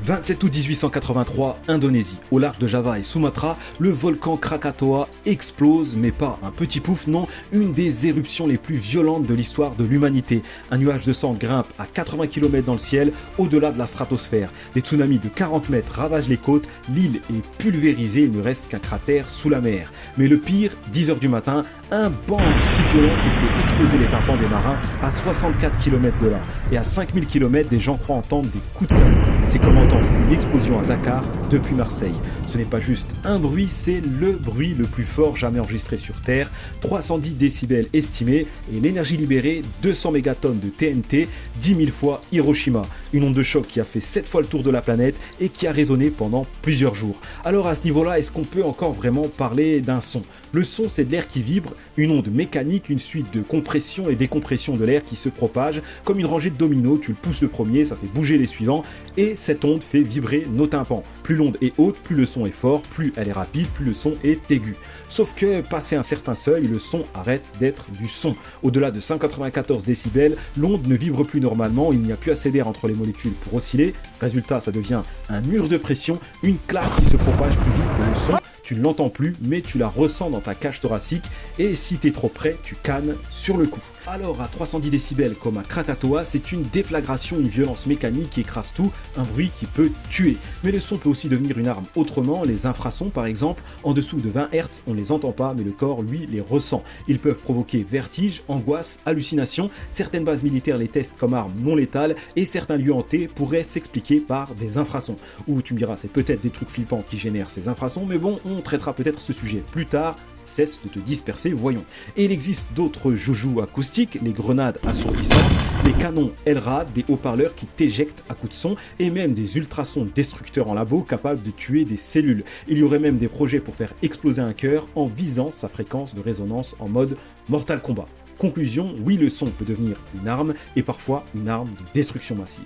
27 août 1883, Indonésie. Au large de Java et Sumatra, le volcan Krakatoa explose, mais pas un petit pouf, non, une des éruptions les plus violentes de l'histoire de l'humanité. Un nuage de sang grimpe à 80 km dans le ciel, au-delà de la stratosphère. Des tsunamis de 40 mètres ravagent les côtes, l'île est pulvérisée, il ne reste qu'un cratère sous la mer. Mais le pire, 10h du matin, un bang si violent qu'il fait exploser les tympans des marins à 64 km de là. Et à 5000 km, des gens croient entendre des coups de canon. C'est comme entendre une explosion à Dakar depuis Marseille. Ce n'est pas juste un bruit, c'est le bruit le plus fort jamais enregistré sur Terre. 310 décibels estimés et l'énergie libérée, 200 mégatonnes de TNT, 10 000 fois Hiroshima. Une onde de choc qui a fait 7 fois le tour de la planète et qui a résonné pendant plusieurs jours. Alors à ce niveau-là, est-ce qu'on peut encore vraiment parler d'un son ? Le son, c'est de l'air qui vibre, une onde mécanique, une suite de compression et décompression de l'air qui se propage. Comme une rangée de dominos, tu le pousses le premier, ça fait bouger les suivants, et cette onde fait vibrer nos tympans. Plus l'onde est haute, plus le son est fort, plus elle est rapide, plus le son est aigu. Sauf que, passé un certain seuil, le son arrête d'être du son. Au-delà de 194 décibels, l'onde ne vibre plus normalement, il n'y a plus assez d'air entre les molécules pour osciller. Résultat, ça devient un mur de pression, une claque qui se propage plus vite que le son. Tu ne l'entends plus, mais tu la ressens dans ta cage thoracique, et si t'es trop près, tu cannes sur le coup. Alors à 310 décibels comme à Krakatoa, c'est une déflagration, une violence mécanique qui écrase tout, un bruit qui peut tuer. Mais le son peut aussi devenir une arme autrement, les infrasons par exemple, en dessous de 20 Hz, on ne les entend pas, mais le corps lui les ressent. Ils peuvent provoquer vertige, angoisse, hallucination, certaines bases militaires les testent comme armes non létales, et certains lieux hantés pourraient s'expliquer par des infrasons. Ou tu me diras, c'est peut-être des trucs flippants qui génèrent ces infrasons, mais bon, on traitera peut-être ce sujet plus tard. Cesse de te disperser, voyons. Et il existe d'autres joujoux acoustiques, les grenades assourdissantes, les canons LRAD, des haut-parleurs qui t'éjectent à coups de son, et même des ultrasons destructeurs en labo capables de tuer des cellules. Il y aurait même des projets pour faire exploser un cœur en visant sa fréquence de résonance en mode Mortal Kombat. Conclusion, oui, le son peut devenir une arme, et parfois une arme de destruction massive.